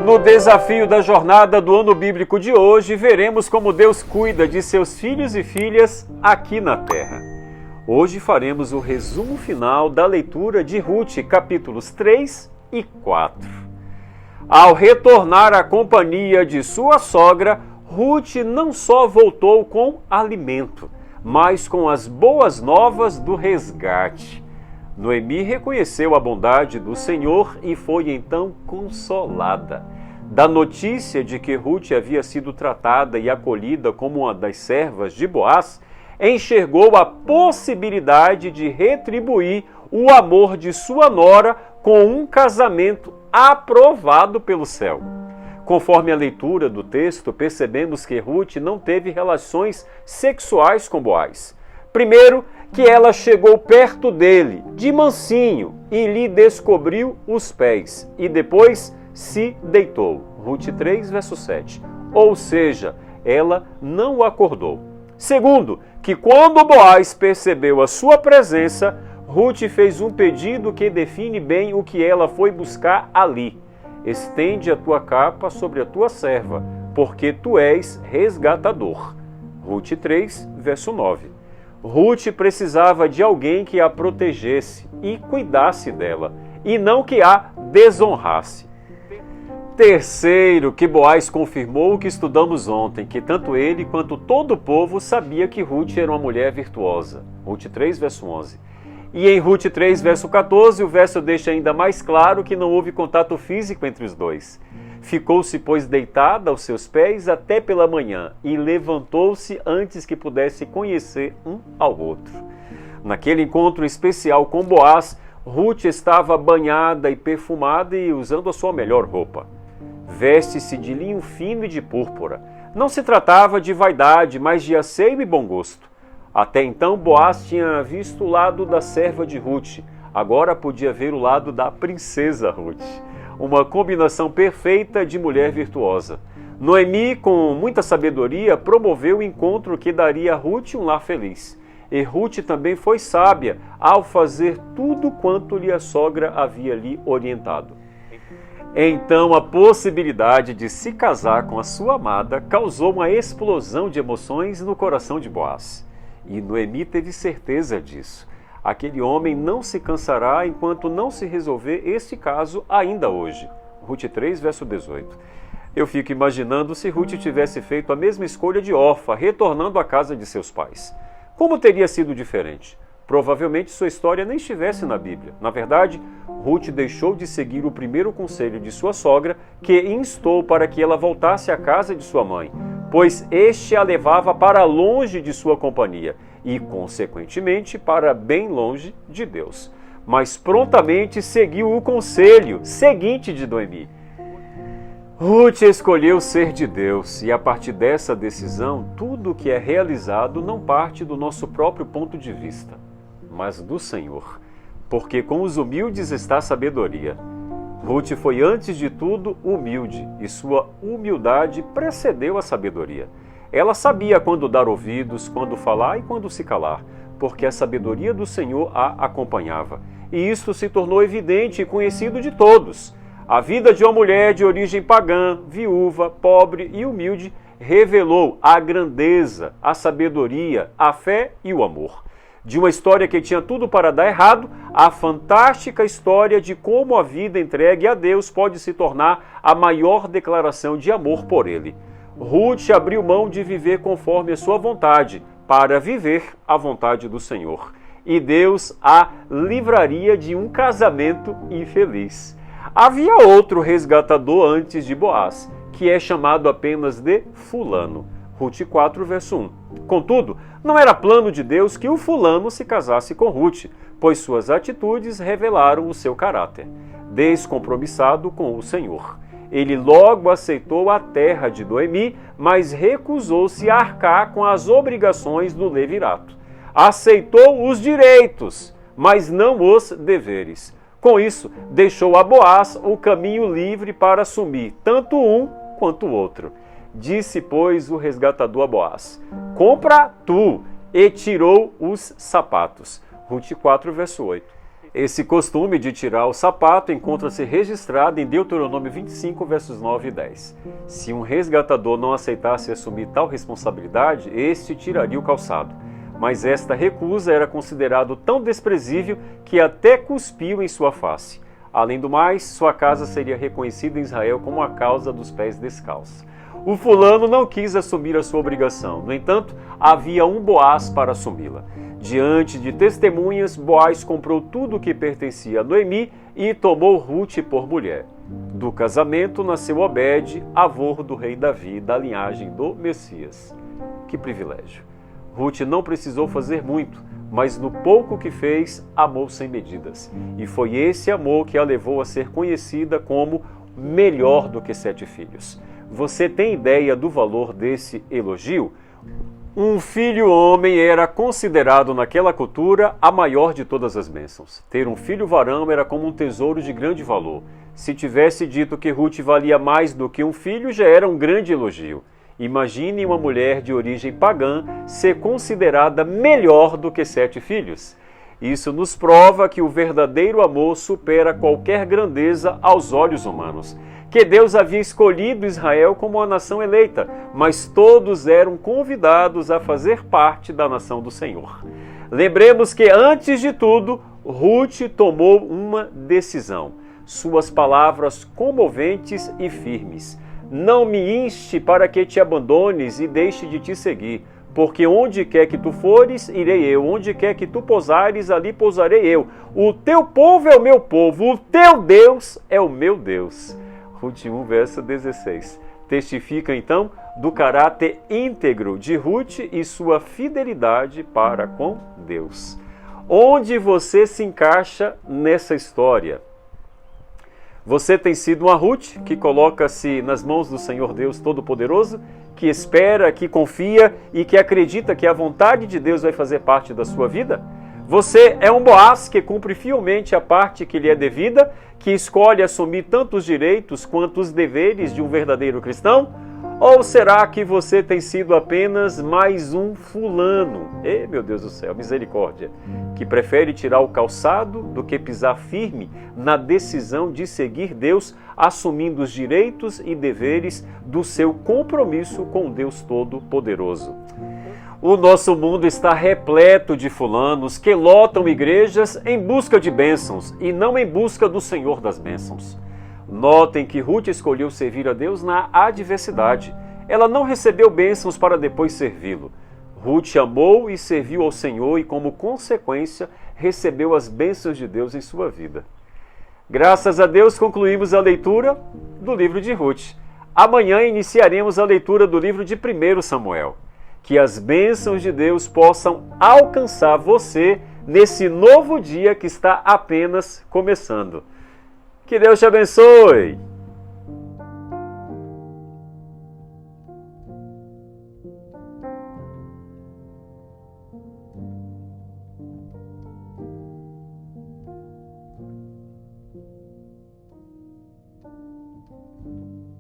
No desafio da jornada do ano bíblico de hoje, veremos como Deus cuida de seus filhos e filhas aqui na terra. Hoje faremos o resumo final da leitura de Ruth, capítulos 3 e 4. Ao retornar à companhia de sua sogra, Ruth não só voltou com alimento, mas com as boas novas do resgate. Noemi reconheceu a bondade do Senhor e foi então consolada. Da notícia de que Ruth havia sido tratada e acolhida como uma das servas de Boaz, enxergou a possibilidade de retribuir o amor de sua nora com um casamento aprovado pelo céu. Conforme a leitura do texto, percebemos que Ruth não teve relações sexuais com Boaz. Primeiro, que ela chegou perto dele, de mansinho, e lhe descobriu os pés, e depois se deitou. Ruth 3, verso 7. Ou seja, ela não o acordou. Segundo, que quando Boaz percebeu a sua presença, Ruth fez um pedido que define bem o que ela foi buscar ali. Estende a tua capa sobre a tua serva, porque tu és resgatador. Ruth 3, verso 9. Ruth precisava de alguém que a protegesse e cuidasse dela, e não que a desonrasse. Terceiro, que Boaz confirmou o que estudamos ontem, que tanto ele quanto todo o povo sabia que Ruth era uma mulher virtuosa. Ruth 3, verso 11. E em Ruth 3, verso 14, o verso deixa ainda mais claro que não houve contato físico entre os dois. Ficou-se, pois, deitada aos seus pés até pela manhã e levantou-se antes que pudesse conhecer um ao outro. Naquele encontro especial com Boaz, Ruth estava banhada e perfumada e usando a sua melhor roupa. Veste-se de linho fino e de púrpura. Não se tratava de vaidade, mas de asseio e bom gosto. Até então, Boaz tinha visto o lado da serva de Ruth. Agora podia ver o lado da princesa Ruth. Uma combinação perfeita de mulher virtuosa. Noemi, com muita sabedoria, promoveu o encontro que daria a Ruth um lar feliz. E Ruth também foi sábia ao fazer tudo quanto lhe a sogra havia lhe orientado. Então a possibilidade de se casar com a sua amada causou uma explosão de emoções no coração de Boaz. E Noemi teve certeza disso. Aquele homem não se cansará enquanto não se resolver este caso ainda hoje. Ruth 3, verso 18. Eu fico imaginando se Ruth tivesse feito a mesma escolha de Orfa, retornando à casa de seus pais. Como teria sido diferente? Provavelmente sua história nem estivesse na Bíblia. Na verdade, Ruth deixou de seguir o primeiro conselho de sua sogra, que instou para que ela voltasse à casa de sua mãe, pois este a levava para longe de sua companhia e, consequentemente, para bem longe de Deus. Mas prontamente seguiu o conselho seguinte de Noemi. Ruth escolheu ser de Deus e, a partir dessa decisão, tudo o que é realizado não parte do nosso próprio ponto de vista, mas do Senhor, porque com os humildes está a sabedoria. Ruth foi, antes de tudo, humilde, e sua humildade precedeu a sabedoria. Ela sabia quando dar ouvidos, quando falar e quando se calar, porque a sabedoria do Senhor a acompanhava. E isto se tornou evidente e conhecido de todos. A vida de uma mulher de origem pagã, viúva, pobre e humilde, revelou a grandeza, a sabedoria, a fé e o amor. De uma história que tinha tudo para dar errado, a fantástica história de como a vida entregue a Deus pode se tornar a maior declaração de amor por Ele. Ruth abriu mão de viver conforme a sua vontade, para viver a vontade do Senhor. E Deus a livraria de um casamento infeliz. Havia outro resgatador antes de Boaz, que é chamado apenas de fulano. Ruth 4, verso 1. Contudo, não era plano de Deus que o fulano se casasse com Ruth, pois suas atitudes revelaram o seu caráter, descompromissado com o Senhor. Ele logo aceitou a terra de Noemi, mas recusou-se a arcar com as obrigações do levirato. Aceitou os direitos, mas não os deveres. Com isso, deixou a Boaz o caminho livre para assumir tanto um quanto o outro. Disse, pois, o resgatador a Boaz: compra tu, e tirou os sapatos. Ruth 4, verso 8. Esse costume de tirar o sapato encontra-se registrado em Deuteronômio 25, versos 9 e 10. Se um resgatador não aceitasse assumir tal responsabilidade, este tiraria o calçado. Mas esta recusa era considerado tão desprezível que até cuspiu em sua face. Além do mais, sua casa seria reconhecida em Israel como a causa dos pés descalços. O fulano não quis assumir a sua obrigação. No entanto, havia um Boaz para assumi-la. Diante de testemunhas, Boaz comprou tudo o que pertencia a Noemi e tomou Rute por mulher. Do casamento nasceu Obed, avô do rei Davi, da linhagem do Messias. Que privilégio! Rute não precisou fazer muito, mas no pouco que fez, amou sem medidas. E foi esse amor que a levou a ser conhecida como melhor do que 7 filhos. Você tem ideia do valor desse elogio? Um filho homem era considerado naquela cultura a maior de todas as bênçãos. Ter um filho varão era como um tesouro de grande valor. Se tivesse dito que Rute valia mais do que um filho, já era um grande elogio. Imagine uma mulher de origem pagã ser considerada melhor do que 7 filhos. Isso nos prova que o verdadeiro amor supera qualquer grandeza aos olhos humanos. Que Deus havia escolhido Israel como a nação eleita, mas todos eram convidados a fazer parte da nação do Senhor. Lembremos que, antes de tudo, Rute tomou uma decisão. Suas palavras comoventes e firmes. Não me inste para que te abandones e deixe de te seguir, porque onde quer que tu fores, irei eu, onde quer que tu pousares, ali pousarei eu. O teu povo é o meu povo, o teu Deus é o meu Deus. Rute 1, verso 16. Testifica então do caráter íntegro de Rute e sua fidelidade para com Deus. Onde você se encaixa nessa história? Você tem sido uma Rute que coloca-se nas mãos do Senhor Deus Todo-Poderoso, que espera, que confia e que acredita que a vontade de Deus vai fazer parte da sua vida? Você é um Boaz que cumpre fielmente a parte que lhe é devida, que escolhe assumir tanto os direitos quanto os deveres de um verdadeiro cristão? Ou será que você tem sido apenas mais um fulano? Meu Deus do céu, misericórdia! Que prefere tirar o calçado do que pisar firme na decisão de seguir Deus, assumindo os direitos e deveres do seu compromisso com Deus Todo-Poderoso. O nosso mundo está repleto de fulanos que lotam igrejas em busca de bênçãos e não em busca do Senhor das bênçãos. Notem que Rute escolheu servir a Deus na adversidade. Ela não recebeu bênçãos para depois servi-lo. Rute amou e serviu ao Senhor e, como consequência, recebeu as bênçãos de Deus em sua vida. Graças a Deus, concluímos a leitura do livro de Rute. Amanhã iniciaremos a leitura do livro de 1 Samuel. Que as bênçãos de Deus possam alcançar você nesse novo dia que está apenas começando. Que Deus te abençoe!